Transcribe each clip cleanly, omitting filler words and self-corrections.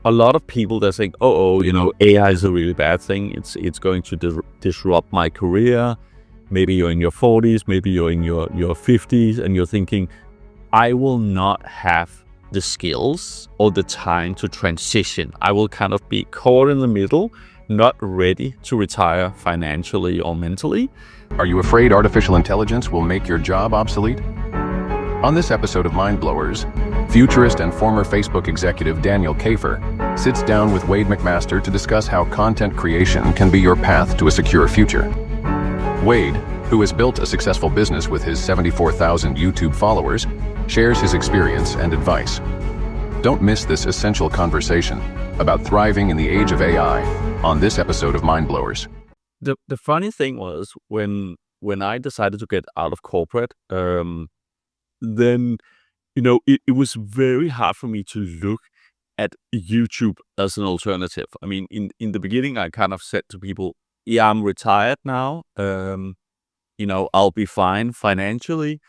a lot of people that think, AI is a really bad thing. It's going to disrupt my career. Maybe you're in your 40s, maybe you're in your 50s, and you're thinking, I will not have the skills or the time to transition. I will kind of be caught in the middle, not ready to retire financially or mentally. Are you afraid artificial intelligence will make your job obsolete? On this episode of Mind Blowers, futurist and former Facebook executive Daniel Kafer sits down with Wade McMaster to discuss how content creation can be your path to a secure future. Wade, who has built a successful business with his 74,000 YouTube followers, shares his experience and advice. Don't miss this essential conversation about thriving in the age of AI on this episode of Mind Blowers. The funny thing was when I decided to get out of corporate, then it was very hard for me to look at YouTube as an alternative. I mean, in the beginning, I kind of said to people, yeah, I'm retired now. I'll be fine financially.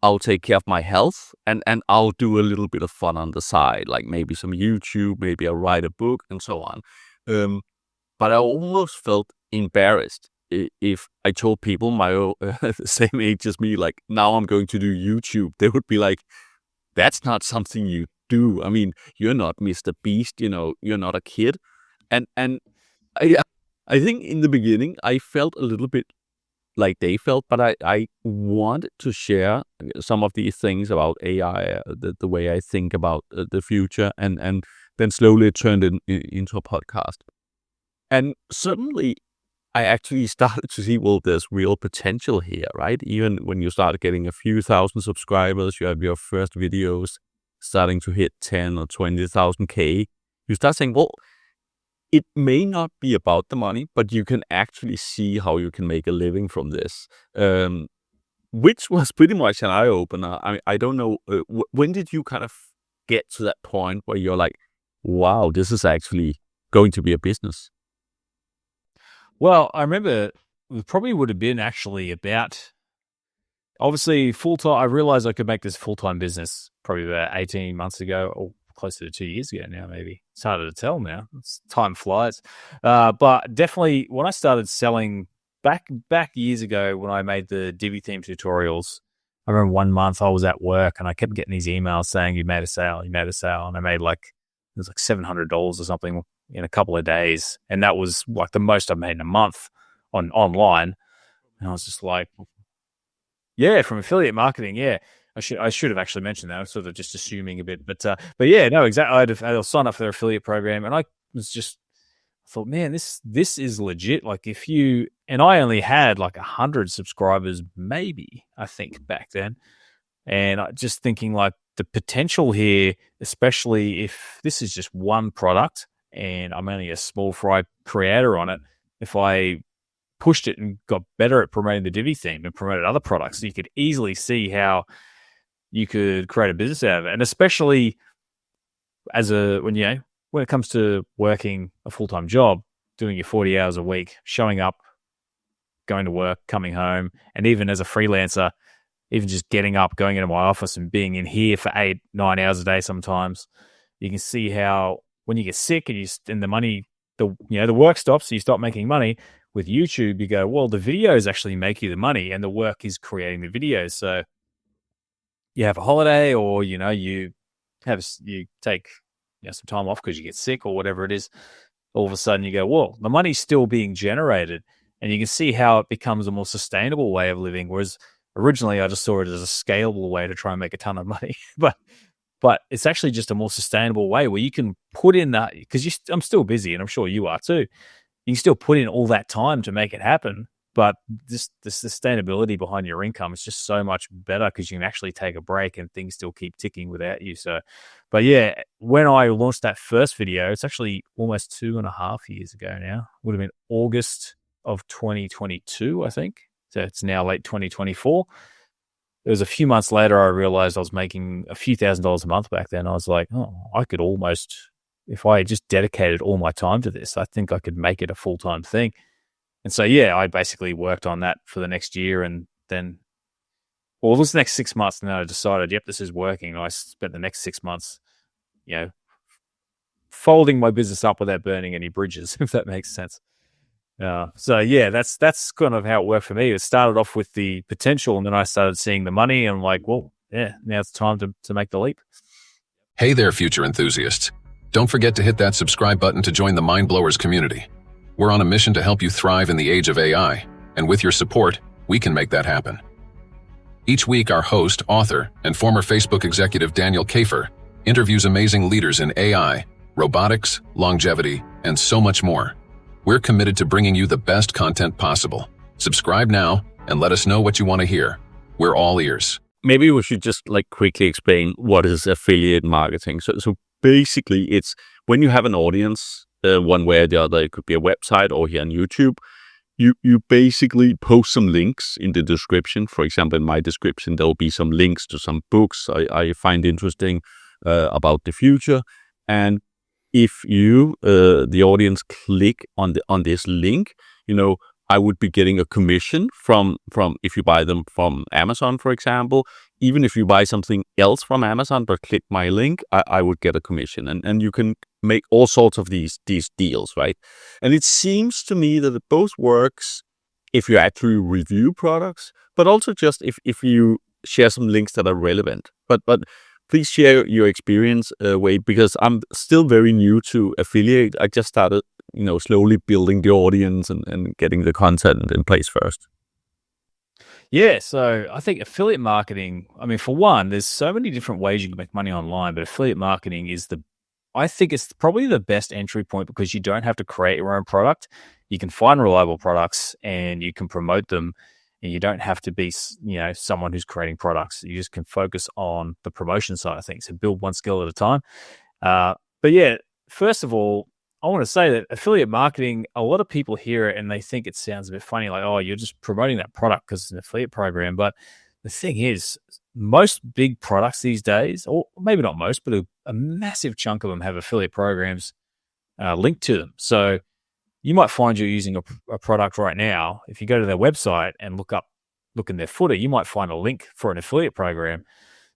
I'll take care of my health and I'll do a little bit of fun on the side, like maybe some YouTube, maybe I'll write a book and so on. But I almost felt embarrassed if I told people my the same age as me, like, now I'm going to do YouTube. They would be like, that's not something you do. I mean, you're not Mr. Beast, you're not a kid. And I think in the beginning, I felt a little bit like they felt, but I wanted to share some of these things about AI, the way I think about the future, and then slowly it turned into a podcast. And suddenly, I actually started to see, well, there's real potential here, right? Even when you start getting a few thousand subscribers, you have your first videos starting to hit 10 or 20,000 K, you start saying, well, it may not be about the money, but you can actually see how you can make a living from this, which was pretty much an eye-opener. I don't know, when did you kind of get to that point where you're like, wow, this is actually going to be a business? Well, I remember it probably would have been actually about, obviously, full-time. I realized I could make this full-time business probably about 18 months ago, or closer to 2 years ago now, maybe. It's harder to tell now. Time flies. But definitely when I started selling back years ago when I made the Divi theme tutorials, I remember one month I was at work and I kept getting these emails saying, you made a sale. And I made it was like $700 or something in a couple of days. And that was like the most I've made in a month online. And I was just like, yeah, from affiliate marketing. Yeah. I should have actually mentioned that. I was sort of just assuming a bit, but yeah, no, exactly. I'd sign up for their affiliate program, and I thought, man, this is legit. Like and I only had like 100 subscribers, maybe, I think back then, and I just thinking like the potential here, especially if this is just one product and I'm only a small fry creator on it, if I pushed it and got better at promoting the Divi theme and promoted other products, so you could easily see how you could create a business out of it. And especially when it comes to working a full-time job, doing your 40 hours a week, showing up, going to work, coming home, and even as a freelancer, even just getting up, going into my office and being in here for 8-9 hours a day sometimes, you can see how when you get sick and the money, the work stops, so you stop making money. With YouTube, you go, well, the videos actually make you the money and the work is creating the videos. So you have a holiday, or you take some time off because you get sick or whatever it is. All of a sudden you go, well, the money's still being generated, and you can see how it becomes a more sustainable way of living. Whereas originally I just saw it as a scalable way to try and make a ton of money, but it's actually just a more sustainable way where you can put in that, because I'm still busy, and I'm sure you are too. You can still put in all that time to make it happen. But the sustainability behind your income is just so much better because you can actually take a break and things still keep ticking without you. So, but yeah, when I launched that first video, it's actually almost 2.5 years ago now. Would have been August of 2022, I think. So it's now late 2024. It was a few months later I realized I was making a few $1,000s a month back then. I was like, oh, I could almost, if I just dedicated all my time to this, I think I could make it a full-time thing. And so, yeah, I basically worked on that for the next year, and then, well, this next 6 months, and then I decided, yep, this is working. I spent the next 6 months, folding my business up without burning any bridges, if that makes sense. So yeah, that's kind of how it worked for me. It started off with the potential, and then I started seeing the money, and I'm like, well, yeah, now it's time to make the leap. Hey there, future enthusiasts. Don't forget to hit that subscribe button to join the Mind Blowers community. We're on a mission to help you thrive in the age of AI, and with your support, we can make that happen. Each week, our host, author, and former Facebook executive Daniel Kafer interviews amazing leaders in AI, robotics, longevity, and so much more. We're committed to bringing you the best content possible. Subscribe now and let us know what you want to hear. We're all ears. Maybe we should just quickly explain what is affiliate marketing. So basically, it's when you have an audience, one way or the other. It could be a website or here on YouTube. You basically post some links in the description. For example, in my description, there will be some links to some books I find interesting about the future. And if you, the audience, click on this link, I would be getting a commission from if you buy them from Amazon, for example. Even if you buy something else from Amazon but click my link, I would get a commission. And you can make all sorts of these deals, right? And it seems to me that it both works if you actually review products, but also just if you share some links that are relevant. But please share your experience, Wade, because I'm still very new to affiliate. I just started, slowly building the audience and getting the content in place first. Yeah, so I think affiliate marketing, for one, there's so many different ways you can make money online, but affiliate marketing I think it's probably the best entry point because you don't have to create your own product. You can find reliable products and you can promote them, and you don't have to be, someone who's creating products. You just can focus on the promotion side of things and build one skill at a time. But yeah, first of all, I want to say that affiliate marketing, a lot of people hear it and they think it sounds a bit funny, like, oh, you're just promoting that product because it's an affiliate program. But the thing is, most big products these days, or maybe not most, but a massive chunk of them have affiliate programs linked to them. So you might find you're using a product right now. If you go to their website and look in their footer, you might find a link for an affiliate program.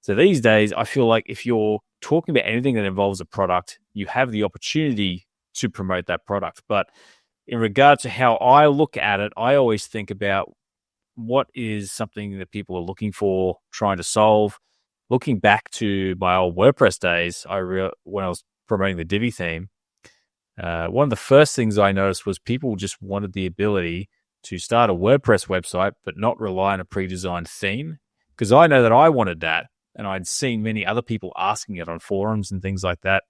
So these days, I feel like if you're talking about anything that involves a product, you have the opportunity to promote that product. But in regard to how I look at it, I always think about what is something that people are looking for, trying to solve. Looking back to my old WordPress days, when I was promoting the Divi theme, one of the first things I noticed was people just wanted the ability to start a WordPress website but not rely on a pre-designed theme, because I know that I wanted that, and I'd seen many other people asking it on forums and things like that.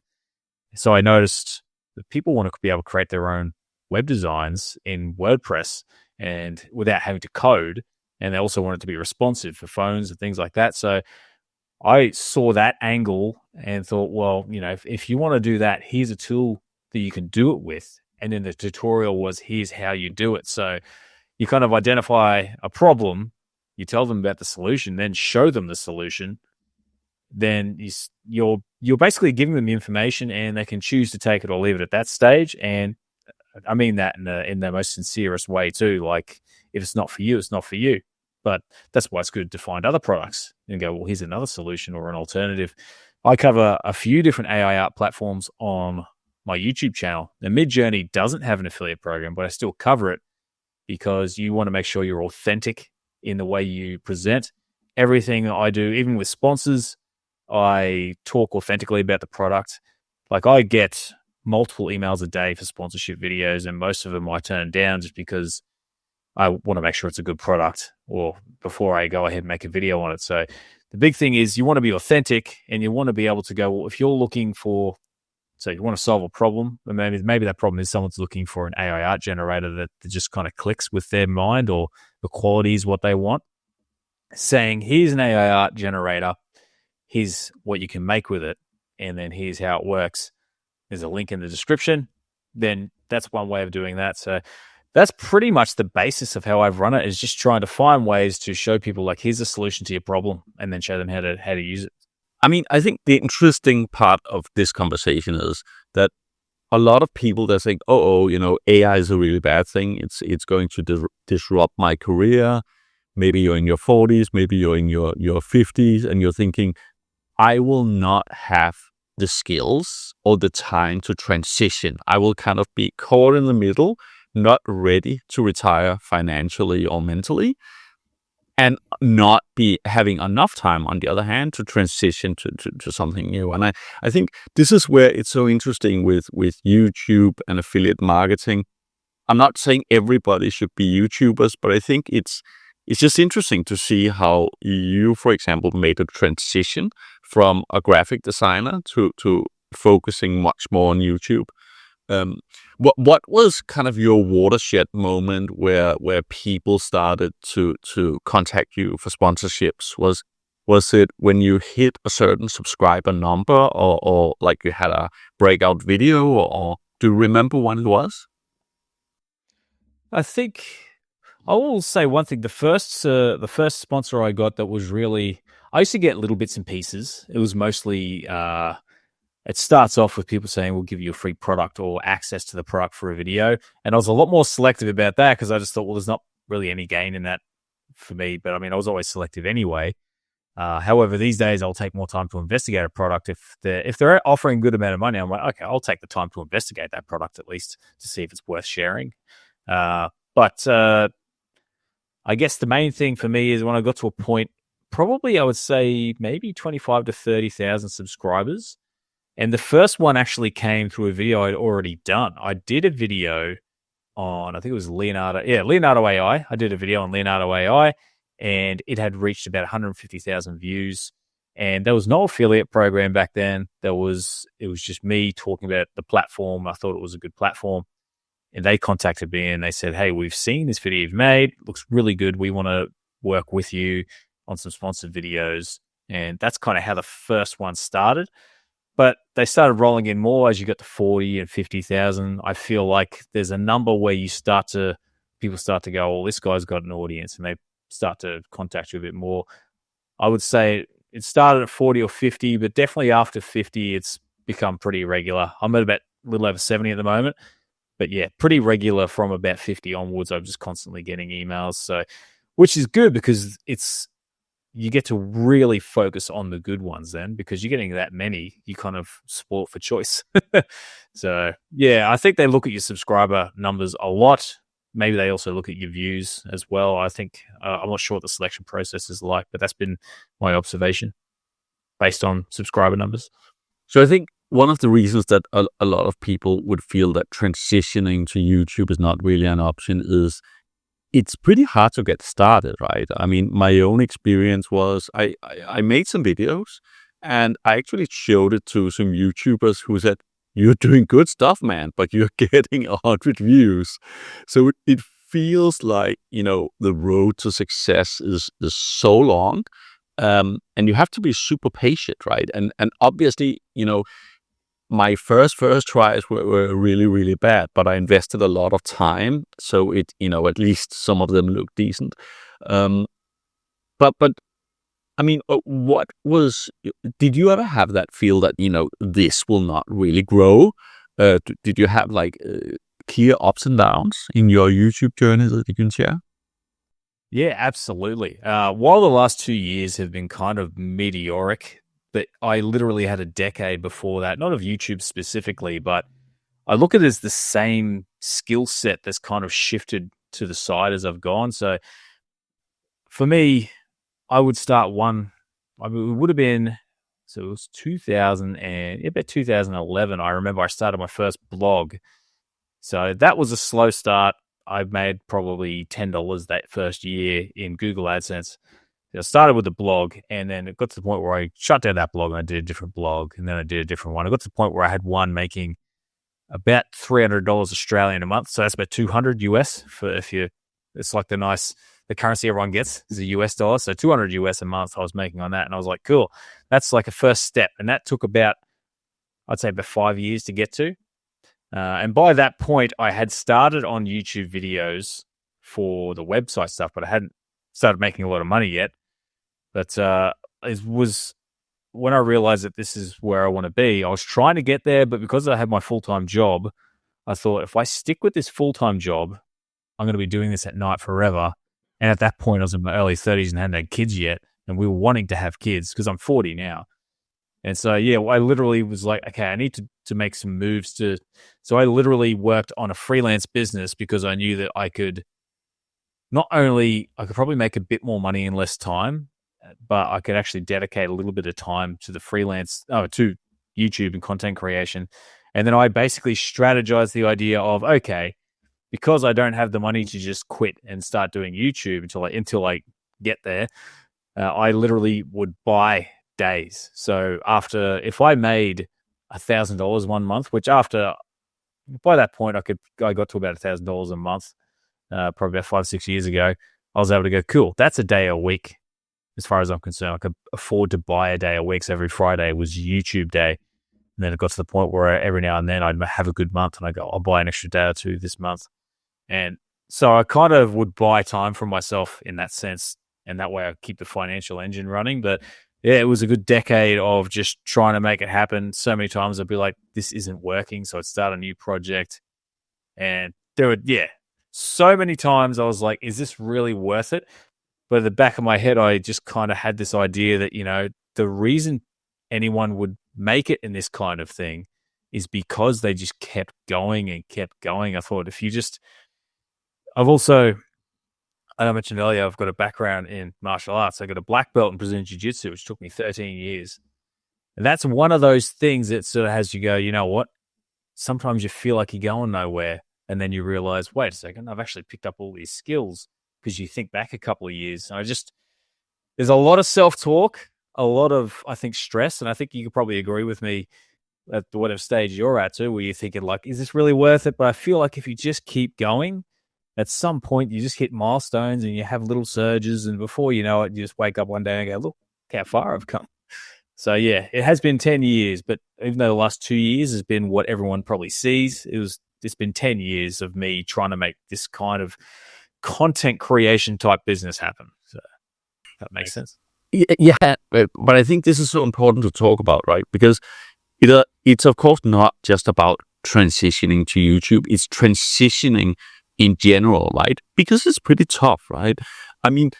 So I noticed that people want to be able to create their own web designs in WordPress and without having to code, and they also want it to be responsive for phones and things like that. So I saw that angle and thought, well, if you want to do that, here's a tool that you can do it with. And then the tutorial was, here's how you do it. So you kind of identify a problem, you tell them about the solution, then show them the solution. Then you're basically giving them the information, and they can choose to take it or leave it at that stage. And I mean that in the most sincerest way too. Like, if it's not for you, it's not for you. But that's why it's good to find other products and go, well, here's another solution or an alternative. I cover a few different AI art platforms on my YouTube channel. The Midjourney doesn't have an affiliate program, but I still cover it because you want to make sure you're authentic in the way you present. Everything I do, even with sponsors, I talk authentically about the product. Like, I get multiple emails a day for sponsorship videos, and most of them I turn down just because I want to make sure it's a good product, or before I go ahead and make a video on it. So the big thing is you want to be authentic, and you want to be able to go, well, if you're looking for, so you want to solve a problem, and maybe that problem is someone's looking for an AI art generator that just kind of clicks with their mind, or the quality is what they want. Saying, here's an AI art generator, here's what you can make with it, and then here's how it works. There's a link in the description. Then that's one way of doing that. So that's pretty much the basis of how I've run it, is just trying to find ways to show people, like, here's a solution to your problem, and then show them how to use it. I think the interesting part of this conversation is that a lot of people, they're saying, AI is a really bad thing. It's going to disrupt my career. Maybe you're in your 40s, maybe you're in your 50s, and you're thinking, I will not have the skills or the time to transition. I will kind of be caught in the middle, not ready to retire financially or mentally, and not be having enough time, on the other hand, to transition to something new. And I think this is where it's so interesting with YouTube and affiliate marketing. I'm not saying everybody should be YouTubers, but I think it's just interesting to see how you, for example, made a transition from a graphic designer to focusing much more on YouTube. Um, what was kind of your watershed moment where people started to contact you for sponsorships? Was it when you hit a certain subscriber number, or like you had a breakout video, or do you remember when it was? I think I will say one thing. The first sponsor I got that was really, I used to get little bits and pieces. It was mostly, it starts off with people saying, we'll give you a free product or access to the product for a video. And I was a lot more selective about that because I just thought, well, there's not really any gain in that for me. But I mean, I was always selective anyway. However, these days I'll take more time to investigate a product. If they're offering a good amount of money, I'm like, okay, I'll take the time to investigate that product at least to see if it's worth sharing. But I guess the main thing for me is when I got to a point, probably I would say maybe 25 to 30,000 subscribers. And the first one actually came through a video I'd already done. I did a video on, I think it was Leonardo AI. I did a video on Leonardo AI, and it had reached about 150,000 views. And there was no affiliate program back then. It was just me talking about the platform. I thought it was a good platform. And they contacted me and they said, hey, we've seen this video you've made. It looks really good. We want to work with you on some sponsored videos. And that's kind of how the first one started. But they started rolling in more as you got to 40 and 50,000. I feel like there's a number where people start to go, well, this guy's got an audience, and they start to contact you a bit more. I would say it started at 40 or 50, but definitely after 50, it's become pretty regular. I'm at about a little over 70 at the moment. But yeah, pretty regular from about 50 onwards. I'm just constantly getting emails. So, which is good because you get to really focus on the good ones then, because you're getting that many, you kind of spoil for choice. So yeah, I think they look at your subscriber numbers a lot. Maybe they also look at your views as well. I think, I'm not sure what the selection process is like, but that's been my observation based on subscriber numbers. So I think one of the reasons that a lot of people would feel that transitioning to YouTube is not really an option is it's pretty hard to get started, right? I mean, my own experience was I made some videos and I actually showed it to some YouTubers who said, you're doing good stuff, man, but you're getting 100 views. So it feels like, the road to success is so long. And you have to be super patient, right? And obviously, my first tries were really, really bad, but I invested a lot of time. So at least some of them look decent. But I mean, did you ever have that feel that, this will not really grow? Did you have clear ups and downs in your YouTube journey that you can share? Yeah, absolutely. While the last 2 years have been kind of meteoric, but I literally had a decade before that, not of YouTube specifically, but I look at it as the same skill set that's kind of shifted to the side as I've gone. So for me, I would start it would have been, so it was 2011. I remember I started my first blog. So that was a slow start. I made probably $10 that first year in Google AdSense. I started with the blog, and then it got to the point where I shut down that blog and I did a different blog, and then I did a different one. I got to the point where I had one making about $300 Australian a month. So that's about 200 US it's like the currency everyone gets is a US dollar. So 200 US a month I was making on that. And I was like, cool, that's like a first step. And that took I'd say about 5 years to get to. And by that point, I had started on YouTube videos for the website stuff, but I hadn't started making a lot of money yet. But it was when I realized that this is where I want to be. I was trying to get there, but because I had my full-time job, I thought if I stick with this full-time job, I'm going to be doing this at night forever. And at that point, I was in my early 30s and hadn't had kids yet. And we were wanting to have kids because I'm 40 now. And so, yeah, I literally was like, okay, I need to make some moves so I literally worked on a freelance business because I knew that I could probably make a bit more money in less time, but I could actually dedicate a little bit of time to to YouTube and content creation. And then I basically strategized the idea of, okay, because I don't have the money to just quit and start doing YouTube until I get there, I literally would buy days. So if I made $1,000 one month, which by that point I got to about $1,000 a month, probably about 5-6 years ago, I was able to go, cool, that's a day a week. As far as I'm concerned, I could afford to buy a day a week. So every Friday was YouTube day. And then it got to the point where every now and then I'd have a good month and I go, I'll buy an extra day or two this month. And so I kind of would buy time for myself in that sense. And that way I keep the financial engine running. But yeah, it was a good decade of just trying to make it happen. So many times I'd be like, this isn't working. So I'd start a new project. And so many times I was like, is this really worth it? But at the back of my head, I just kind of had this idea that, the reason anyone would make it in this kind of thing is because they just kept going and kept going. I thought I mentioned earlier, I've got a background in martial arts. I got a black belt in Brazilian Jiu-Jitsu, which took me 13 years. And that's one of those things that sort of has you go, you know what? Sometimes you feel like you're going nowhere. And then you realize, wait a second, I've actually picked up all these skills, because you think back a couple of years. And there's a lot of self-talk, a lot of, I think, stress. And I think you could probably agree with me at whatever stage you're at too, where you're thinking like, is this really worth it? But I feel like if you just keep going, at some point you just hit milestones and you have little surges. And before you know it, you just wake up one day and go, look how far I've come. So yeah, it has been 10 years, but even though the last 2 years has been what everyone probably sees, it's been 10 years of me trying to make this kind of content creation type business happen. So that makes sense. Yeah, but I think this is so important to talk about, right? Because it's of course not just about transitioning to YouTube. It's transitioning in general, right? Because it's pretty tough, right? I mean,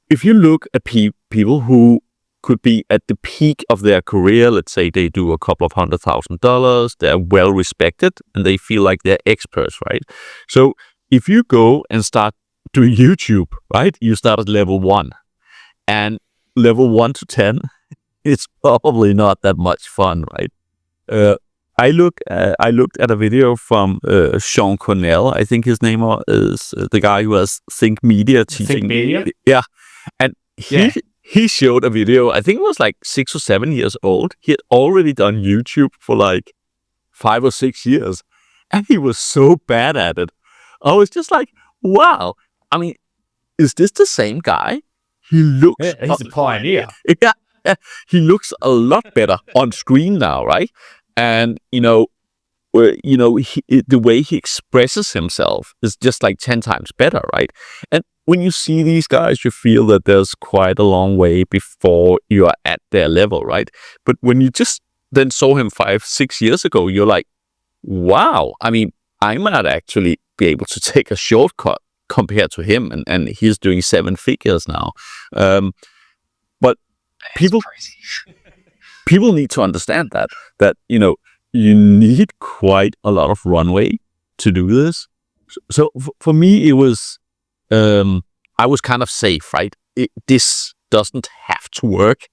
if you look at people who could be at the peak of their career, let's say they do a couple of $100,000, they're well respected, and they feel like they're experts, right? So if you go and start doing YouTube, right, you start at level 1, and level 1 to 10, it's probably not that much fun, right? I looked at a video from Sean Cornell. I think his name is the guy who has Think Media teaching. Think Media? Yeah, and he showed a video. I think it was like 6 or 7 years old. He had already done YouTube for like 5 or 6 years, and he was so bad at it. I was just like, wow. I mean, is this the same guy? He looks... Yeah, he's a pioneer. Yeah, he looks a lot better on screen now, right? And, the way he expresses himself is just like 10 times better, right? And when you see these guys, you feel that there's quite a long way before you are at their level, right? But when you just then saw him 5-6 years ago, you're like, wow, I mean, I might actually be able to take a shortcut compared to him, and he's doing 7 figures now. But people need to understand that you need quite a lot of runway to do this. So for me, it was I was kind of safe, right? This doesn't have to work,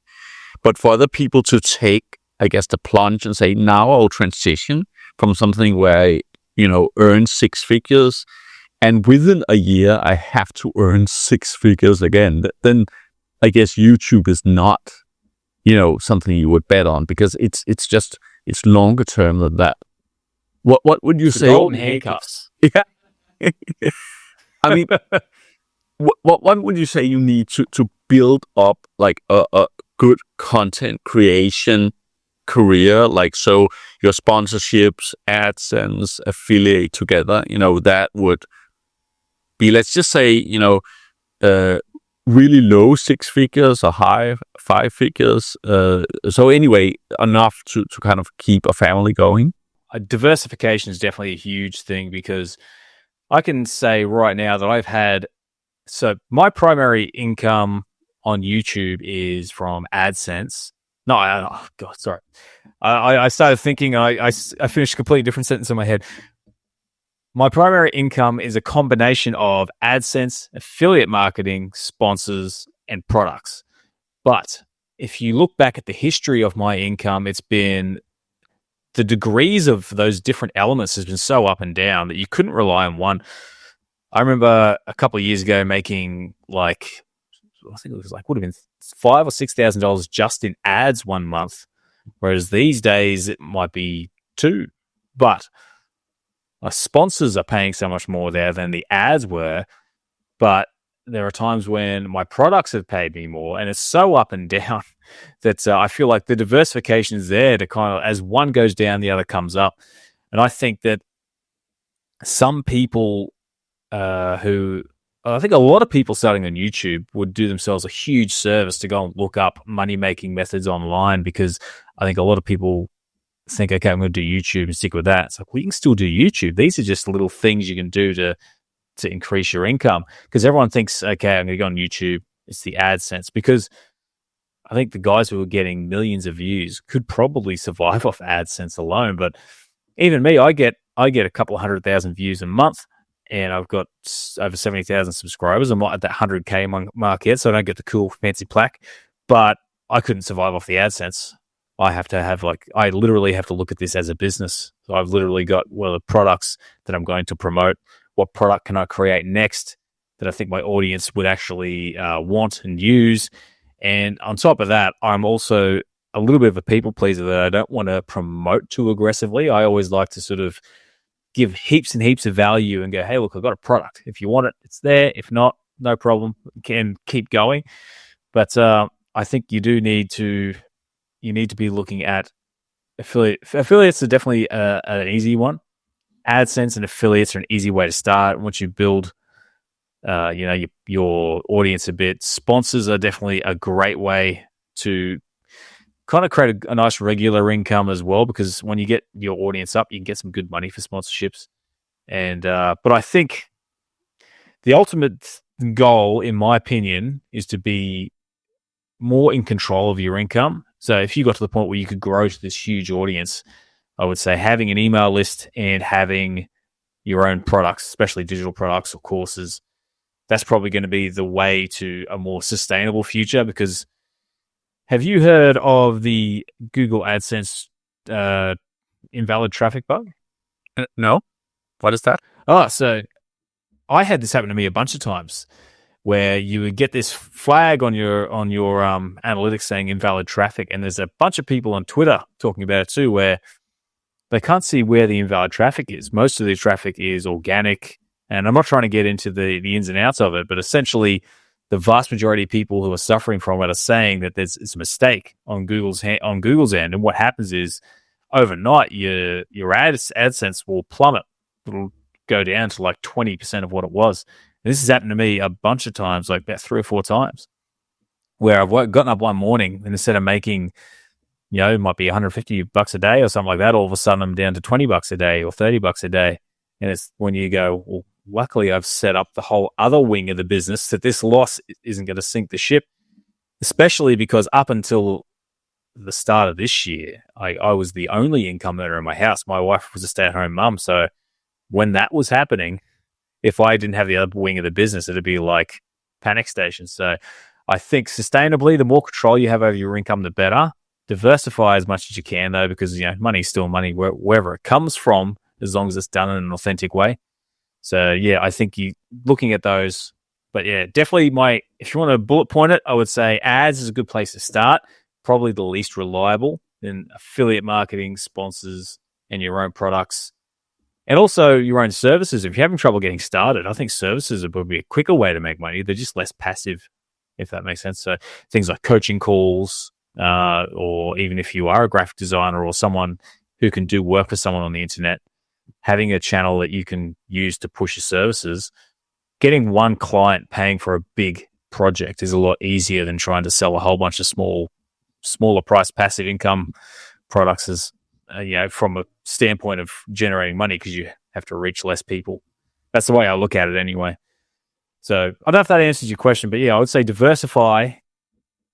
but for other people to take, I guess, the plunge and say, now I'll transition from something where I earn 6 figures, and within a year I have to earn 6 figures again, then I guess YouTube is not, something you would bet on, because it's longer term than that. What would you say? Golden handcuffs. Yeah. I mean, what would you say you need to build up like a good content creation career? Like, so your sponsorships, AdSense, affiliate together, that would be, let's just say, really low 6 figures or high 5 figures. So anyway, enough to kind of keep a family going. Diversification is definitely a huge thing, because I can say right now that so my primary income on YouTube is from AdSense, No, oh God, sorry. I started thinking, I finished a completely different sentence in my head. My primary income is a combination of AdSense, affiliate marketing, sponsors, and products. But if you look back at the history of my income, it's been the degrees of those different elements has been so up and down that you couldn't rely on one. I remember a couple of years ago making I think it was would have been $5,000 or $6,000 just in ads one month, whereas these days it might be two. But my sponsors are paying so much more there than the ads were. But there are times when my products have paid me more, and it's so up and down that I feel like the diversification is there to kind of, as one goes down, the other comes up. And I think that some people I think a lot of people starting on YouTube would do themselves a huge service to go and look up money-making methods online, because I think a lot of people think, okay, I'm going to do YouTube and stick with that. It's like, well, you can still do YouTube. These are just little things you can do to increase your income, because everyone thinks, okay, I'm going to go on YouTube. It's the AdSense, because I think the guys who are getting millions of views could probably survive off AdSense alone. But even me, I get a couple of 100,000 views a month, and I've got over 70,000 subscribers. I'm not at that 100K mark yet, so I don't get the cool fancy plaque. But I couldn't survive off the AdSense. I literally have to look at this as a business. So I've literally got, the products that I'm going to promote. What product can I create next that I think my audience would actually want and use? And on top of that, I'm also a little bit of a people pleaser that I don't want to promote too aggressively. I always like to sort of give heaps and heaps of value and go, hey, look, I've got a product. If you want it, it's there. If not, no problem. You can keep going. But I think you need to be looking at affiliates. Affiliates are definitely an easy one. AdSense and affiliates are an easy way to start. Once you build, your audience a bit, sponsors are definitely a great way to kind of create a nice regular income as well, because when you get your audience up, you can get some good money for sponsorships. And but I think the ultimate goal, in my opinion, is to be more in control of your income. So if you got to the point where you could grow to this huge audience, I would say having an email list and having your own products, especially digital products or courses, that's probably going to be the way to a more sustainable future. Because have you heard of the Google AdSense invalid traffic bug? No. What is that? Oh, so I had this happen to me a bunch of times, where you would get this flag on your analytics saying invalid traffic, and there's a bunch of people on Twitter talking about it too, where they can't see where the invalid traffic is. Most of the traffic is organic, and I'm not trying to get into the ins and outs of it, but essentially the vast majority of people who are suffering from it are saying that it's a mistake on Google's end. And what happens is overnight your AdSense will plummet. It'll go down to like 20% of what it was. And this has happened to me a bunch of times, like about 3 or 4 times, where I've gotten up one morning and instead of making, it might be $150 a day or something like that, all of a sudden I'm down to $20 a day or $30 a day. And it's when you go, well, luckily I've set up the whole other wing of the business that this loss isn't going to sink the ship, especially because up until the start of this year, I was the only income earner in my house. My wife was a stay-at-home mum. So when that was happening, if I didn't have the other wing of the business, it'd be like panic station. So I think sustainably, the more control you have over your income, the better. Diversify as much as you can, though, because money's still money wherever it comes from, as long as it's done in an authentic way. So yeah, I think you looking at those, but yeah, definitely if you want to bullet point it, I would say ads is a good place to start. Probably the least reliable. Then affiliate marketing, sponsors, and your own products. And also your own services. If you're having trouble getting started, I think services are probably a quicker way to make money. They're just less passive, if that makes sense. So things like coaching calls, or even if you are a graphic designer or someone who can do work for someone on the internet, having a channel that you can use to push your services, getting one client paying for a big project is a lot easier than trying to sell a whole bunch of smaller price passive income products as from a standpoint of generating money, because you have to reach less people. That's the way I look at it anyway. So I don't know if that answers your question, but yeah, I would say diversify,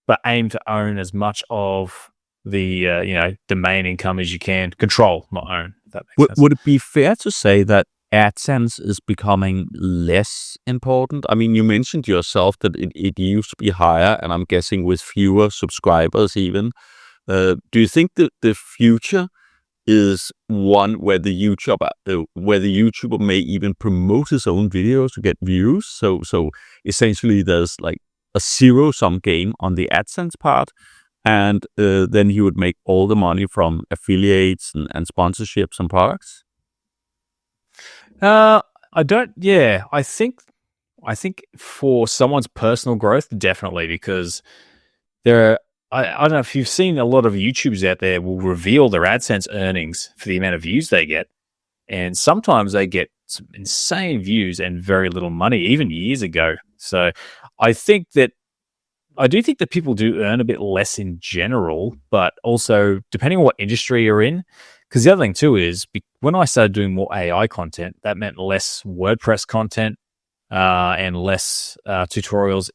but aim to own as much of the main income as you can control, not own. If that makes sense. Would it be fair to say that AdSense is becoming less important? I mean, you mentioned yourself that it used to be higher, and I'm guessing with fewer subscribers even. Do you think that the future is one where the YouTuber may even promote his own videos to get views? So essentially, there's like a zero-sum game on the AdSense part, and then he would make all the money from affiliates and sponsorships and products. I don't. Yeah, I think for someone's personal growth, definitely, because there are. I don't know if you've seen a lot of YouTubers out there will reveal their AdSense earnings for the amount of views they get. And sometimes they get some insane views and very little money, even years ago. So I do think that people do earn a bit less in general, but also depending on what industry you're in. Because the other thing too is when I started doing more AI content, that meant less WordPress content and less tutorials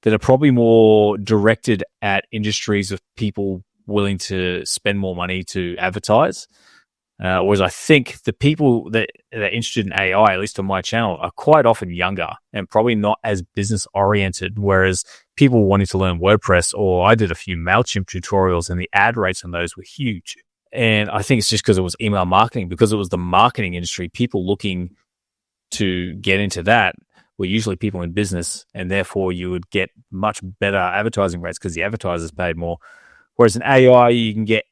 that are probably more directed at industries of people willing to spend more money to advertise. Whereas I think the people that are interested in AI, at least on my channel, are quite often younger and probably not as business oriented. Whereas people wanting to learn WordPress, or I did a few MailChimp tutorials and the ad rates on those were huge. And I think it's just because it was email marketing, because it was the marketing industry, people looking to get into that were usually people in business, and therefore you would get much better advertising rates because the advertisers paid more. Whereas in AI, you can get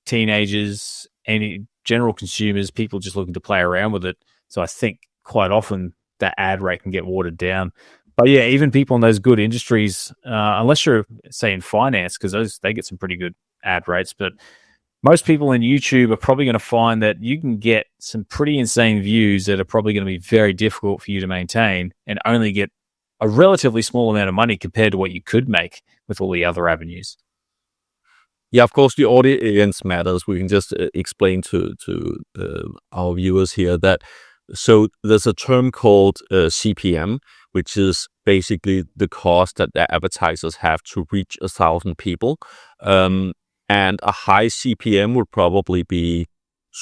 teenagers, any general consumers, people just looking to play around with it. So I think quite often that ad rate can get watered down. But yeah, even people in those good industries, unless you're, say, in finance, because they get some pretty good ad rates, but most people in YouTube are probably going to find that you can get some pretty insane views that are probably going to be very difficult for you to maintain and only get a relatively small amount of money compared to what you could make with all the other avenues. Yeah, of course, the audience matters. We can just explain to our viewers here that so there's a term called CPM, which is basically the cost that the advertisers have to reach 1,000 people. And a high CPM would probably be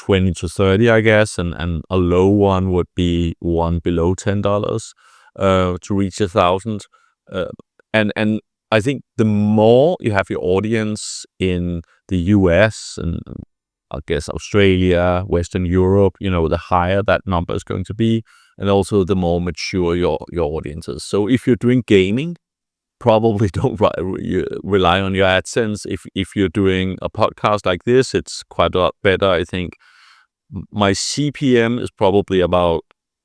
20 to 30, I guess, and a low one would be one below $10 to reach 1,000. And I think the more you have your audience in the US and I guess Australia, Western Europe, the higher that number is going to be, and also the more mature your audience is. So if you're doing gaming, probably don't rely on your AdSense. If you're doing a podcast like this, it's quite a lot better. I think my CPM is probably about,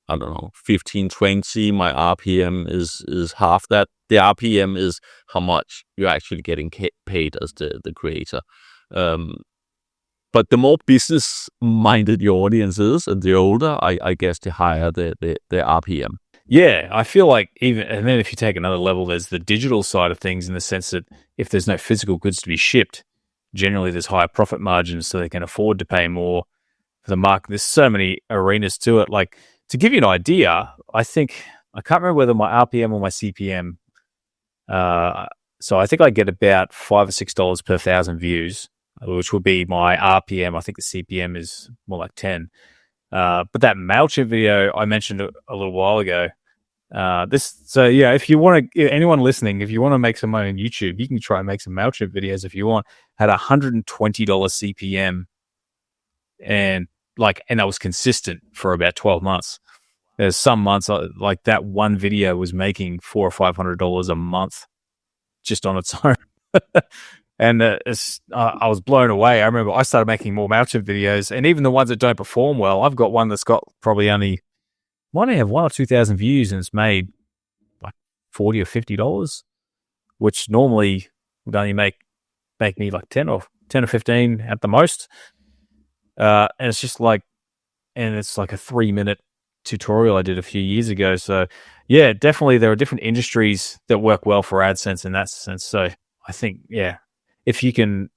I don't know, 15, 20. My RPM is half that. The RPM is how much you're actually getting paid as the creator. But the more business-minded your audience is, and the older, I guess, the higher the RPM. Yeah, I feel like and then if you take another level, there's the digital side of things in the sense that if there's no physical goods to be shipped, generally there's higher profit margins, so they can afford to pay more for the market. There's so many arenas to it. Like, to give you an idea, I can't remember whether my RPM or my CPM. So I think I get about $5 or $6 per 1,000 views, which would be my RPM. I think the CPM is more like 10. But that MailChimp video I mentioned a little while ago, if you want to, anyone listening, if you want to make some money on YouTube, you can try and make some MailChimp videos if you want. Had $120 CPM, and that was consistent for about 12 months. There's some months like that one video was making $400 or $500 a month just on its own. And I was blown away. I remember I started making more MailChimp videos, and even the ones that don't perform well, I've got one that's got probably might have 1,000 or 2,000 views, and it's made like $40 or $50, which normally would only make me like 10 or 15 at the most. And it's just it's like a 3-minute tutorial I did a few years ago. So yeah, definitely there are different industries that work well for AdSense in that sense. So I think, yeah, if you can,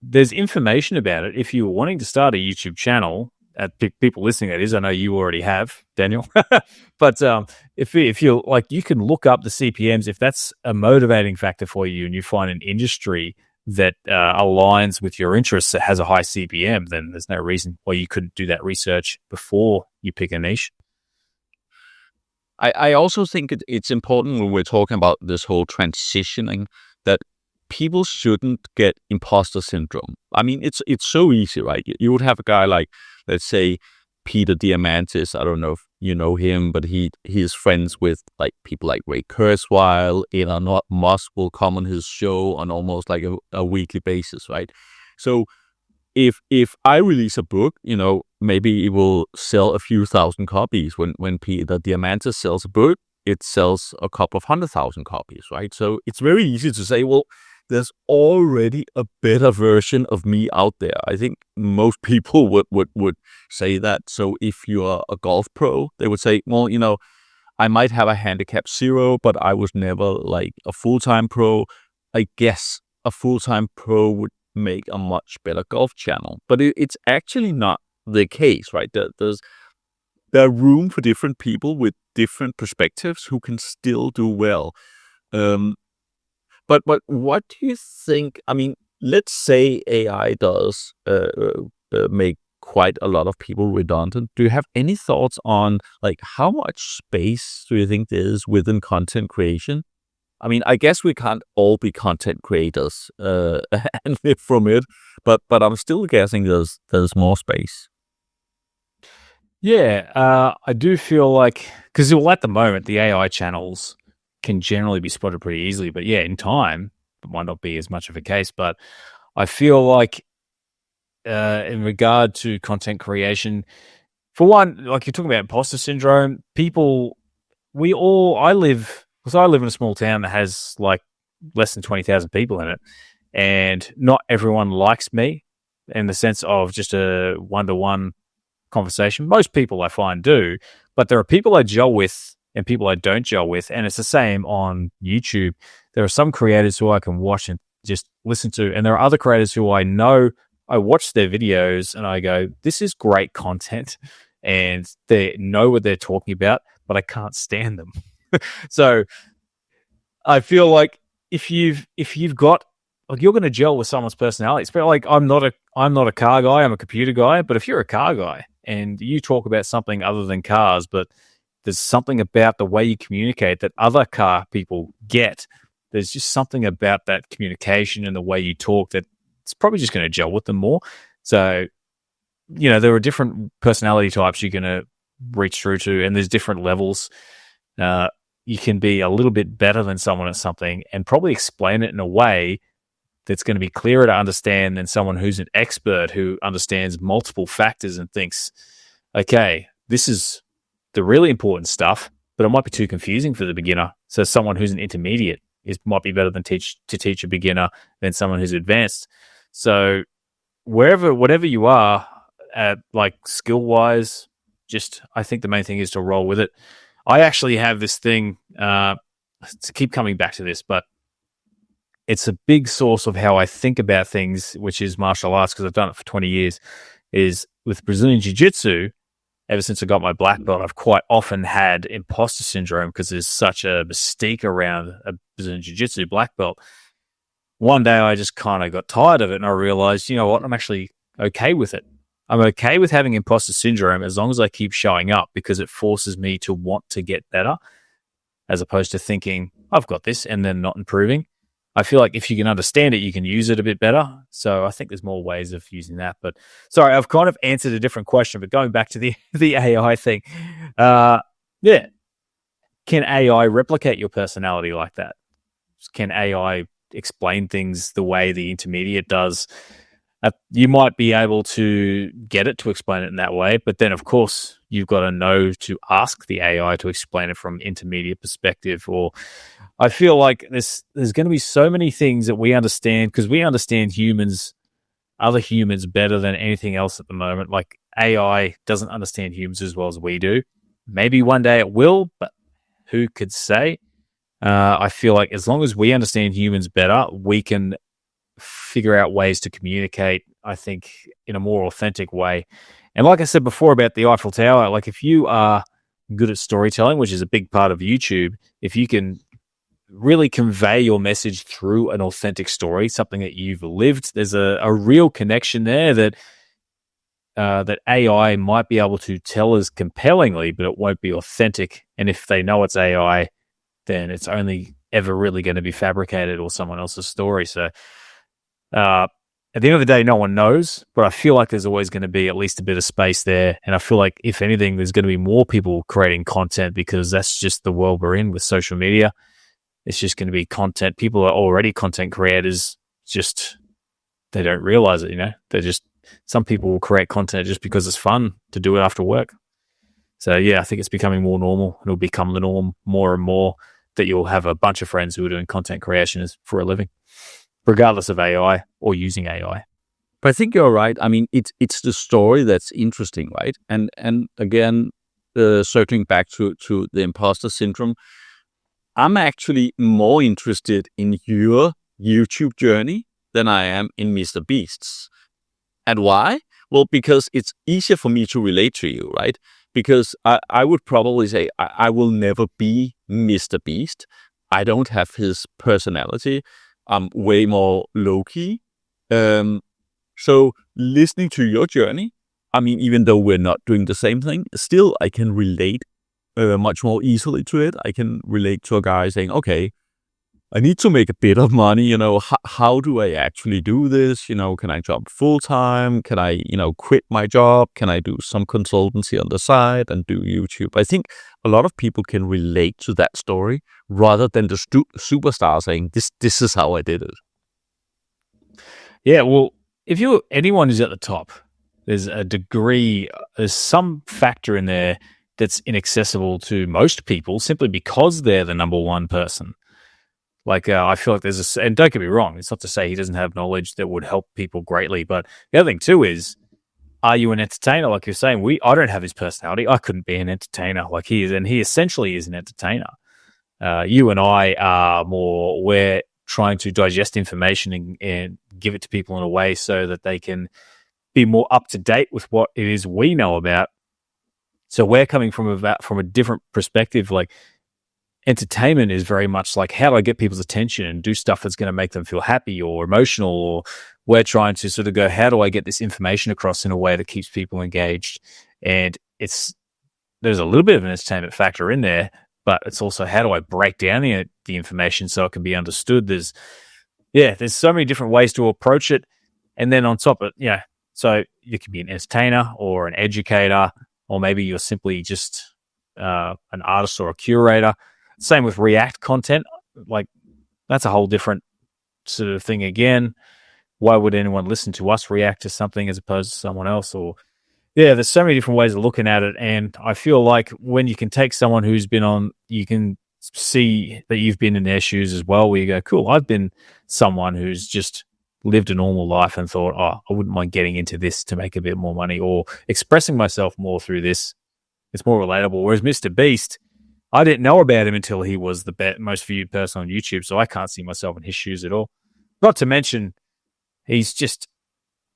there's information about it. If you're wanting to start a YouTube channel, at people listening, that is, I know you already have, Daniel, but if you're you can look up the CPMs. If that's a motivating factor for you and you find an industry that aligns with your interests that has a high CPM, then there's no reason why you couldn't do that research before you pick a niche. I also think it's important when we're talking about this whole transitioning that people shouldn't get imposter syndrome. I mean, it's so easy, right? You would have a guy like, let's say, Peter Diamandis. I don't know if you know him, but he is friends with like people like Ray Kurzweil. Elon Musk will come on his show on almost like a weekly basis, right? So if I release a book, maybe it will sell a few thousand copies. When Peter Diamandis sells a book, it sells a couple of 100,000 copies, right? So it's very easy to say, well, there's already a better version of me out there. I think most people would say that. So if you're a golf pro, they would say, well, I might have a handicap 0, but I was never like a full-time pro. I guess a full-time pro would make a much better golf channel. But it's actually not the case, right? There are room for different people with different perspectives who can still do well. But what do you think? I mean, let's say AI does make quite a lot of people redundant. Do you have any thoughts on like how much space do you think there is within content creation? I mean, I guess we can't all be content creators and live from it, but I'm still guessing there's more space. Yeah, I do feel like, because at the moment the AI channels can generally be spotted pretty easily, but yeah, in time it might not be as much of a case. But I feel like in regard to content creation, for one, like you're talking about imposter syndrome, I live in a small town that has like less than 20,000 people in it, and not everyone likes me in the sense of just a one-to-one conversation. Most people I find do, but there are people I gel with and people I don't gel with, and it's the same on YouTube. There are some creators who I can watch and just listen to, and there are other creators who I know, I watch their videos and I go, this is great content, and they know what they're talking about, but I can't stand them. So I feel like if you've got, like, you're going to gel with someone's personality. It's like I'm not a car guy, I'm a computer guy. But if you're a car guy and you talk about something other than cars, but there's something about the way you communicate that other car people get, there's just something about that communication and the way you talk that it's probably just going to gel with them more. So, there are different personality types you're going to reach through to, and there's different levels. You can be a little bit better than someone at something and probably explain it in a way that's going to be clearer to understand than someone who's an expert who understands multiple factors and thinks, okay, this is the really important stuff, but it might be too confusing for the beginner. So someone who's an intermediate might be better to teach a beginner than someone who's advanced. So whatever you are, like skill-wise, I think the main thing is to roll with it. I actually have this thing, to keep coming back to this, but it's a big source of how I think about things, which is martial arts, because I've done it for 20 years, is with Brazilian Jiu-Jitsu. Ever since I got my black belt, I've quite often had imposter syndrome because there's such a mystique around a Brazilian Jiu-Jitsu black belt. One day I just kind of got tired of it and I realized, you know what, I'm actually okay with it. I'm okay with having imposter syndrome as long as I keep showing up, because it forces me to want to get better, as opposed to thinking, I've got this, and then not improving. I feel like if you can understand it, you can use it a bit better. So I think there's more ways of using that. But sorry, I've kind of answered a different question, but going back to the AI thing. Yeah. Can AI replicate your personality like that? Can AI explain things the way the intermediate does? You might be able to get it to explain it in that way, but then of course you've got to know to ask the AI to explain it from intermediate perspective. Or I feel like there's going to be so many things that we understand, because we understand other humans better than anything else at the moment. Like AI doesn't understand humans as well as we do. Maybe one day it will, but who could say? I feel like as long as we understand humans better, we can figure out ways to communicate, I think, in a more authentic way. And like I said before about the Eiffel Tower, like if you are good at storytelling, which is a big part of YouTube, if you can really convey your message through an authentic story, something that you've lived. There's a real connection there that AI might be able to tell us compellingly, but it won't be authentic. And if they know it's AI, then it's only ever really going to be fabricated or someone else's story. So at the end of the day, no one knows, but I feel like there's always going to be at least a bit of space there. And I feel like, if anything, there's going to be more people creating content, because that's just the world we're in with social media. It's just going to be content. People are already content creators, just they don't realize it, some people will create content just because it's fun to do it after work. So yeah, I think it's becoming more normal. It'll become the norm more and more that you'll have a bunch of friends who are doing content creation for a living, regardless of AI or using AI. But I think you're right. I mean, it's the story that's interesting, right? And again, circling back to the imposter syndrome, I'm actually more interested in your YouTube journey than I am in Mr. Beast's. And why? Well, because it's easier for me to relate to you, right? Because I would probably say I will never be Mr. Beast. I don't have his personality. I'm way more low-key. So listening to your journey, I mean, even though we're not doing the same thing, still I can relate much more easily to it. I can relate to a guy saying, okay, I need to make a bit of money, how do I actually do this? Can I jump full time? Can I, quit my job? Can I do some consultancy on the side and do YouTube? I think a lot of people can relate to that story rather than the superstar saying, this is how I did it. Yeah, well, if anyone who's at the top, there's some factor in there that's inaccessible to most people simply because they're the number one person. Like, I feel like and don't get me wrong, it's not to say he doesn't have knowledge that would help people greatly, but the other thing too is, are you an entertainer? Like you're saying, I don't have his personality. I couldn't be an entertainer like he is, and he essentially is an entertainer. You and I are more, we're trying to digest information and give it to people in a way so that they can be more up to date with what it is we know about. So we're coming from a different perspective. Like, entertainment is very much like, how do I get people's attention and do stuff that's going to make them feel happy or emotional? Or we're trying to sort of go, how do I get this information across in a way that keeps people engaged? And there's a little bit of an entertainment factor in there, but it's also, how do I break down the information so it can be understood? There's so many different ways to approach it. And then on top of it, so you can be an entertainer or an educator, or maybe you're simply just an artist or a curator. Same with React content. Like, that's a whole different sort of thing again. Why would anyone listen to us react to something as opposed to someone else? Or, there's so many different ways of looking at it. And I feel like when you can take someone who's been on, you can see that you've been in their shoes as well, where you go, cool, I've been someone who's just lived a normal life and thought, I wouldn't mind getting into this to make a bit more money, or expressing myself more through this. It's more relatable. Whereas Mr. Beast, I didn't know about him until he was the most viewed person on YouTube, so I can't see myself in his shoes at all. Not to mention, he's just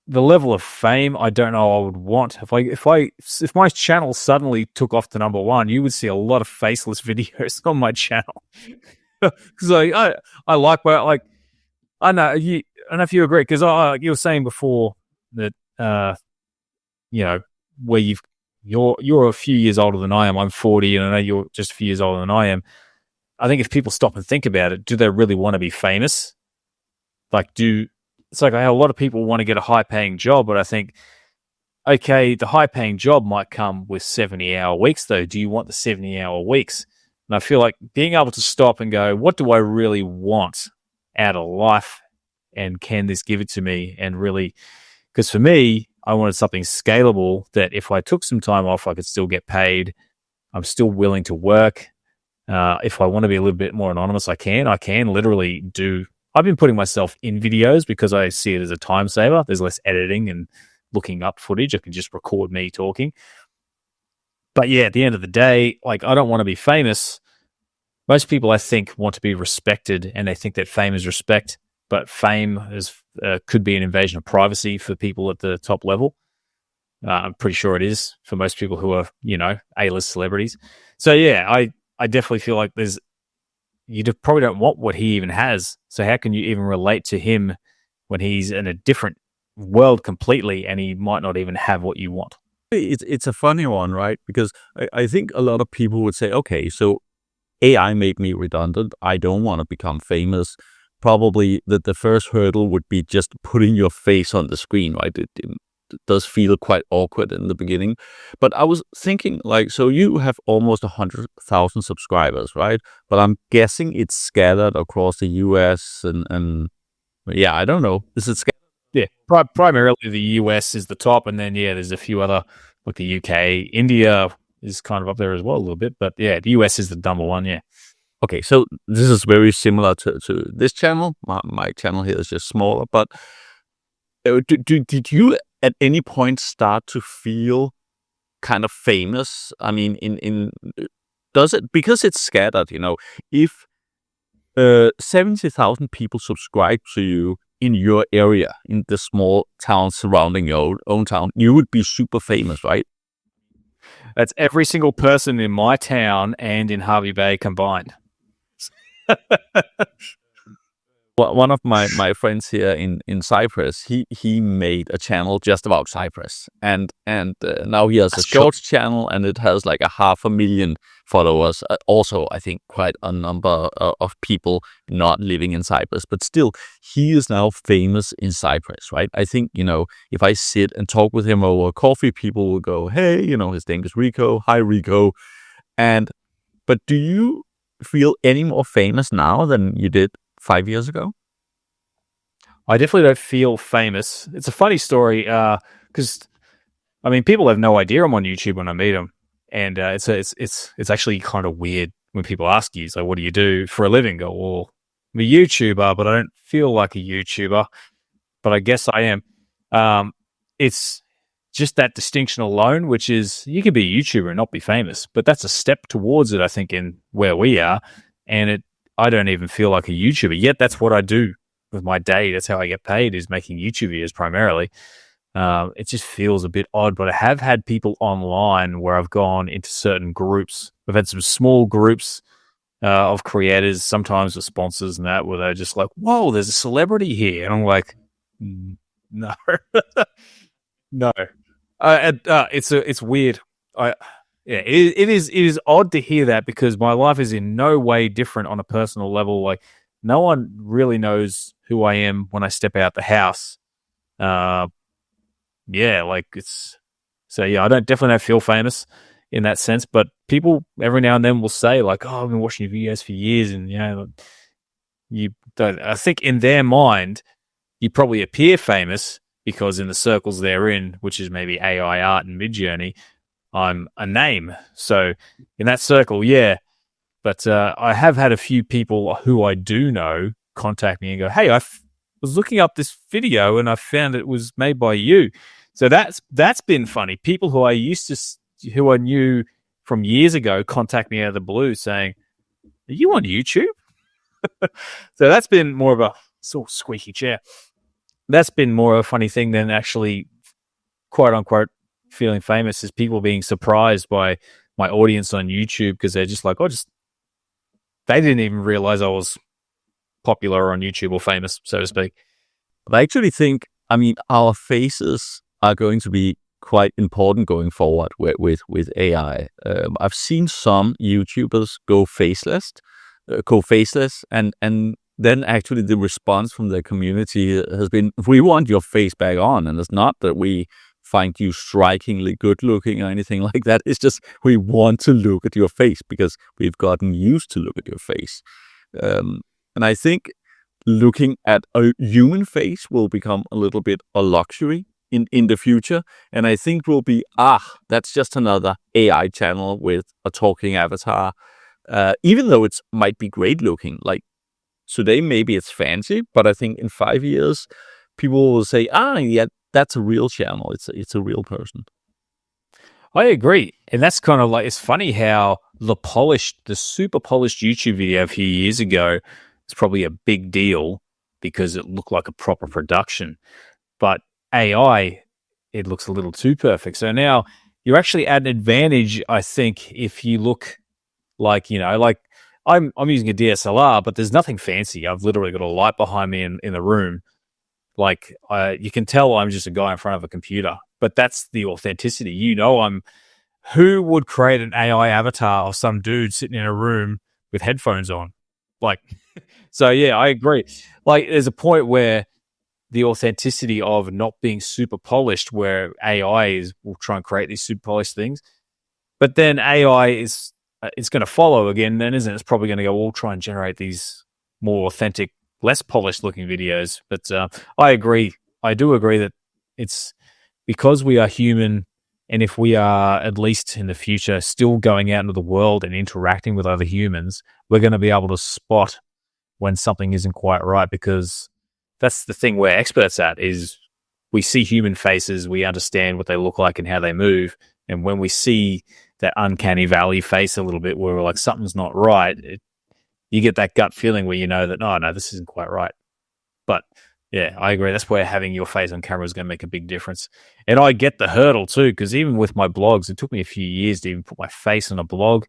the level of fame I don't know I would want. If my channel suddenly took off to number one, you would see a lot of faceless videos on my channel. Because I like where, like, I know you. I don't know if you agree, because you were saying before that where you're a few years older than I am. I'm 40, and I know you're just a few years older than I am. I think if people stop and think about it, do they really want to be famous? It's like a lot of people want to get a high-paying job, but I think, okay, the high-paying job might come with 70-hour weeks, though. Do you want the 70-hour weeks? And I feel like being able to stop and go, what do I really want out of life? And can this give it to me? And really, because for me, I wanted something scalable that if I took some time off, I could still get paid. I'm still willing to work. If I want to be a little bit more anonymous, I can literally do. I've been putting myself in videos because I see it as a time saver. There's less editing and looking up footage. I can just record me talking. But yeah, at the end of the day, like, I don't want to be famous. Most people, I think, want to be respected, and they think that fame is respect. But fame could be an invasion of privacy for people at the top level. I'm pretty sure it is for most people who are, A-list celebrities. So yeah, I definitely feel like there's probably don't want what he even has. So how can you even relate to him when he's in a different world completely and he might not even have what you want? It's a funny one, right? Because I think a lot of people would say, okay, so AI made me redundant. I don't want to become famous. Probably the first hurdle would be just putting your face on the screen, right? It does feel quite awkward in the beginning. But I was thinking, like, so you have almost 100,000 subscribers, right? But I'm guessing it's scattered across the US and yeah, I don't know. Is it scattered? Yeah, primarily the US is the top, and then there's a few other like the UK, India is kind of up there as well a little bit, but yeah, the US is the number one. Yeah. Okay, so this is very similar to this channel. My channel here is just smaller, but did you at any point start to feel kind of famous? I mean, does it, because it's scattered, if 70,000 people subscribe to you in your area, in the small town surrounding your own town, you would be super famous, right? That's every single person in my town and in Harvey Bay combined. One of my friends here in Cyprus, he made a channel just about Cyprus, and now he has a shorts channel, and it has like 500,000 followers. Also, I think quite a number of people not living in Cyprus, but still, he is now famous in Cyprus, right? I think, if I sit and talk with him over coffee, people will go, hey, his name is Rico. Hi, Rico. But do you feel any more famous now than you did 5 years ago? I definitely don't feel famous. It's a funny story because I mean, people have no idea I'm on YouTube when I meet them, and it's actually kind of weird when people ask you, "So, what do you do for a living?" Go, "Well, I'm a YouTuber, but I don't feel like a YouTuber, but I guess I am." It's just that distinction alone, which is you can be a YouTuber and not be famous, but that's a step towards it, I think, in where we are, and I don't even feel like a YouTuber yet. That's what I do with my day. That's how I get paid, is making YouTube videos primarily. It just feels a bit odd, but I have had people online where I've gone into certain groups. I've had some small groups of creators, sometimes with sponsors and that, where they're just like, whoa, there's a celebrity here. And I'm like, no, no. It's weird. It is odd to hear that, because my life is in no way different on a personal level. Like, no one really knows who I am when I step out the house. Like I definitely don't feel famous in that sense, but people every now and then will say like, oh, I've been watching your videos for years, and you don't. I think in their mind, you probably appear famous because in the circles they're in, which is maybe AI art and Midjourney, I'm a name. So in that circle, yeah. But I have had a few people who I do know contact me and go, hey, I was looking up this video and I found it was made by you. So that's been funny. People who who I knew from years ago contact me out of the blue saying, are you on YouTube? So that's been more of a sort of squeaky chair. That's been more of a funny thing than actually, quote unquote, feeling famous, is people being surprised by my audience on YouTube, because they're just like, they didn't even realize I was popular on YouTube or famous, so to speak. But I actually think, our faces are going to be quite important going forward with AI. I've seen some YouTubers go faceless, and then actually the response from the community has been, we want your face back on. And it's not that we find you strikingly good looking or anything like that. It's just we want to look at your face because we've gotten used to look at your face. And I think looking at a human face will become a little bit a luxury in the future. And I think we'll be, that's just another AI channel with a talking avatar. Even though it might be great looking, like today, maybe it's fancy, but I think in 5 years, people will say, yeah, that's a real channel. It's a real person. I agree. And that's kind of like, it's funny how the super polished YouTube video a few years ago is probably a big deal because it looked like a proper production. But AI, it looks a little too perfect. So now you're actually at an advantage, I think, if you look like, I'm using a DSLR, but there's nothing fancy. I've literally got a light behind me in the room. Like, you can tell I'm just a guy in front of a computer, but that's the authenticity. Who would create an AI avatar of some dude sitting in a room with headphones on? Like, so yeah, I agree. Like, there's a point where the authenticity of not being super polished, where AI will try and create these super polished things, but then AI is it's going to follow again, then, isn't it? It's probably going to go, we'll try and generate these more authentic, less polished looking videos. But I agree. I do agree that it's because we are human, and if we are, at least in the future, still going out into the world and interacting with other humans, we're going to be able to spot when something isn't quite right, because that's the thing we're experts at, is we see human faces, we understand what they look like and how they move. And when we see that uncanny valley face a little bit, where we're like, something's not right, you get that gut feeling where you know that, no, this isn't quite right. But yeah, I agree. That's where having your face on camera is going to make a big difference. And I get the hurdle too, because even with my blogs, it took me a few years to even put my face on a blog,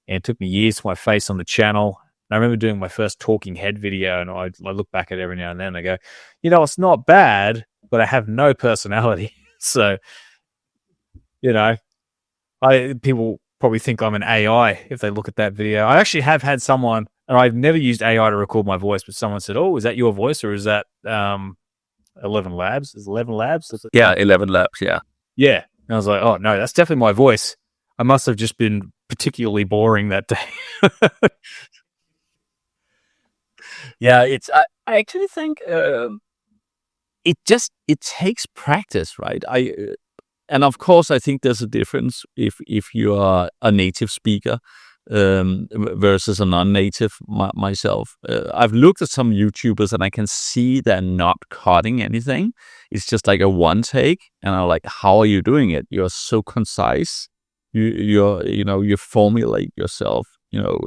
and it took me years to put my face on the channel. And I remember doing my first talking head video, and I look back at it every now and then and I go, it's not bad, but I have no personality. So, people probably think I'm an AI if they look at that video. I actually have had someone, and I've never used AI to record my voice, but someone said, "Oh, is that your voice, or is that 11 Labs? Is 11 Labs?" Yeah, 11 Labs. Yeah. Yeah. And I was like, "Oh no, that's definitely my voice. I must have just been particularly boring that day." Yeah, I actually think it takes practice, right? And of course, I think there's a difference if you are a native speaker versus a non-native. Myself, I've looked at some YouTubers and I can see they're not cutting anything. It's just like a one take, and I'm like, how are you doing it? You're so concise. You formulate yourself,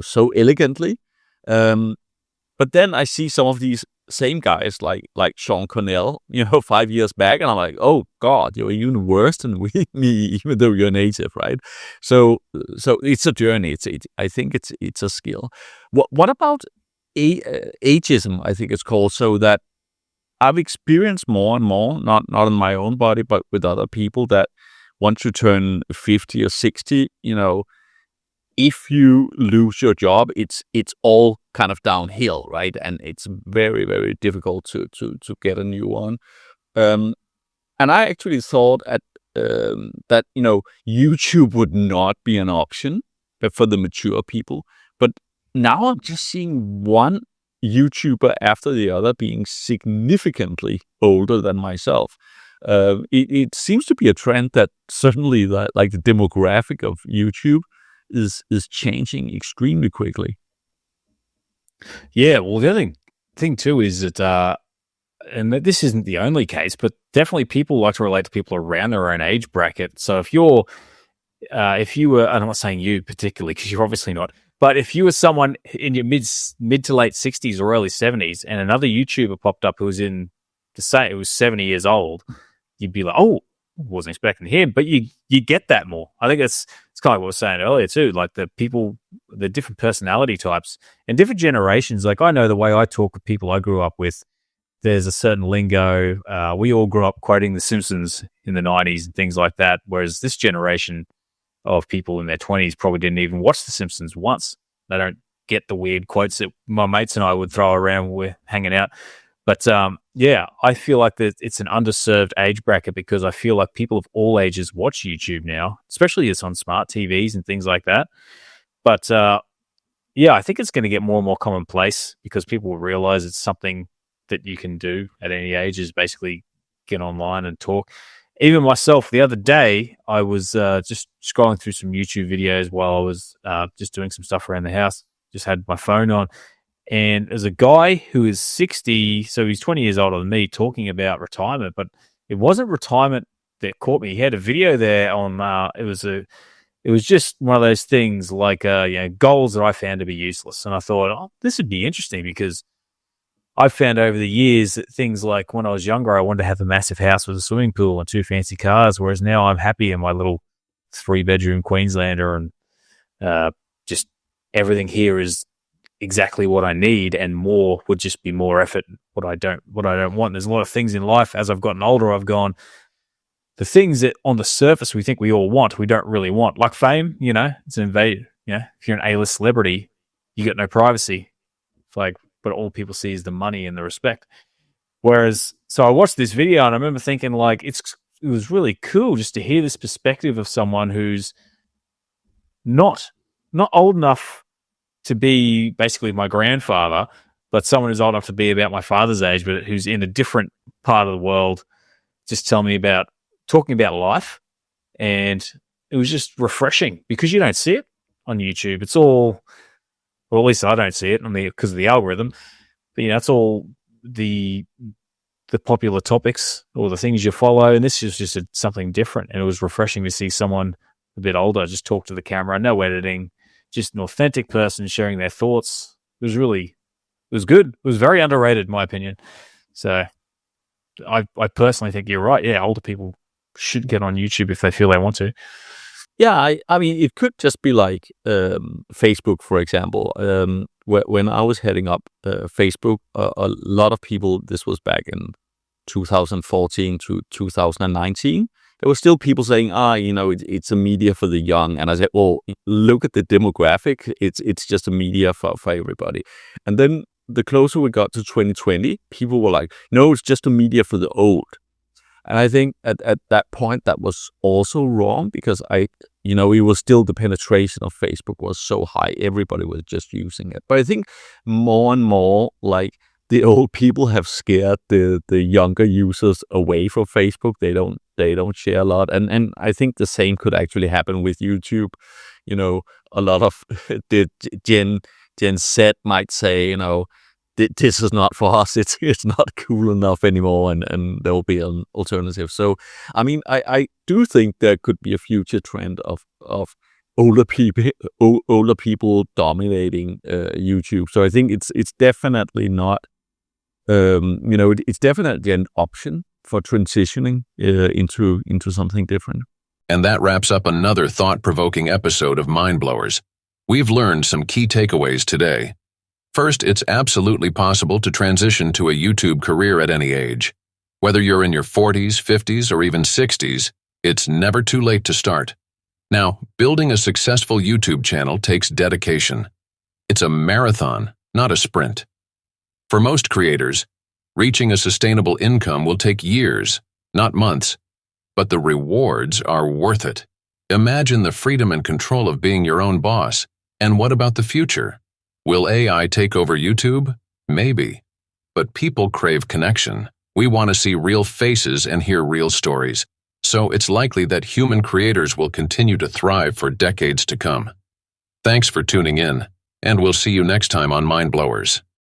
so elegantly. But then I see some of these same guys like Sean Connell, 5 years back, and I'm like, oh God, you're even worse than me, even though you're native, right? So it's a journey. I think it's a skill. What about ageism? I think it's called. So that I've experienced more and more, not in my own body, but with other people, that once you turn 50 or 60, if you lose your job, it's all kind of downhill, right? And it's very, very difficult to get a new one. And I actually thought that YouTube would not be an option, but for the mature people. But now I'm just seeing one YouTuber after the other being significantly older than myself. It seems to be a trend that certainly the demographic of YouTube is changing extremely quickly. Yeah, well, the other thing too is that, and this isn't the only case, but definitely people like to relate to people around their own age bracket. So if you were, I'm not saying you particularly, because you're obviously not, but if you were someone in your mid to late 60s or early 70s, and another YouTuber popped up who was it was 70 years old, you'd be like, oh, wasn't expecting him. But you get that more. I think it's kind of what I was saying earlier too, like the different personality types and different generations. Like, I know the way I talk with people I grew up with, there's a certain lingo. We all grew up quoting The Simpsons in the 90s and things like that, whereas this generation of people in their 20s probably didn't even watch The Simpsons once. They don't get the weird quotes that my mates and I would throw around when we're hanging out. But yeah, I feel like that it's an underserved age bracket, because I feel like people of all ages watch YouTube now, especially it's on smart TVs and things like that. But yeah, I think it's going to get more and more commonplace, because people will realize it's something that you can do at any age, is basically get online and talk. Even myself, the other day, I was just scrolling through some YouTube videos while I was just doing some stuff around the house. Just had my phone on. And there's a guy who is 60, so he's 20 years older than me, talking about retirement. But it wasn't retirement that caught me. He had a video there on, it was just one of those things like, goals that I found to be useless. And I thought, oh, this would be interesting, because I've found over the years that things like when I was younger, I wanted to have a massive house with a swimming pool and 2 fancy cars, whereas now I'm happy in my little 3-bedroom Queenslander, and just everything here is exactly what I need, and more would just be more effort. What I don't want. There's a lot of things in life as I've gotten older, I've gone, the things that on the surface we think we all want, we don't really want. Like fame, it's an invade. If you're an A-list celebrity, you get no privacy. It's like, but all people see is the money and the respect. Whereas, so I watched this video and I remember thinking, like, it was really cool just to hear this perspective of someone who's not old enough to be basically my grandfather, but someone who's old enough to be about my father's age, but who's in a different part of the world, just talking about life. And it was just refreshing because you don't see it on YouTube. It's all, or at least I don't see it because of the algorithm. But it's all the popular topics or the things you follow. And this is just something different. And it was refreshing to see someone a bit older just talk to the camera, no editing, just an authentic person sharing their thoughts. It was good. It was very underrated, in my opinion. So I personally think you're right. Yeah, older people should get on YouTube if they feel they want to. Yeah, I mean, it could just be like Facebook, for example. When I was heading up Facebook, a lot of people, this was back in 2014 to 2019, there were still people saying, it's a media for the young. And I said, well, look at the demographic. It's just a media for everybody. And then the closer we got to 2020, people were like, no, it's just a media for the old. And I think at that point, that was also wrong because it was still, the penetration of Facebook was so high. Everybody was just using it. But I think more and more, like, the old people have scared the younger users away from Facebook. They don't share a lot. And I think the same could actually happen with YouTube. A lot of the Gen Z might say, this is not for us. It's not cool enough anymore, and there will be an alternative. So, I mean, I do think there could be a future trend of older people dominating YouTube. So I think it's definitely not, it's definitely an option for transitioning into something different. And that wraps up another thought-provoking episode of Mind Blowers. We've learned some key takeaways today. First, it's absolutely possible to transition to a YouTube career at any age. Whether you're in your 40s, 50s, or even 60s, it's never too late to start. Now, building a successful YouTube channel takes dedication. It's a marathon, not a sprint. For most creators, reaching a sustainable income will take years, not months, but the rewards are worth it. Imagine the freedom and control of being your own boss. And what about the future? Will AI take over YouTube? Maybe. But people crave connection. We want to see real faces and hear real stories. So it's likely that human creators will continue to thrive for decades to come. Thanks for tuning in, and we'll see you next time on Mind Blowers.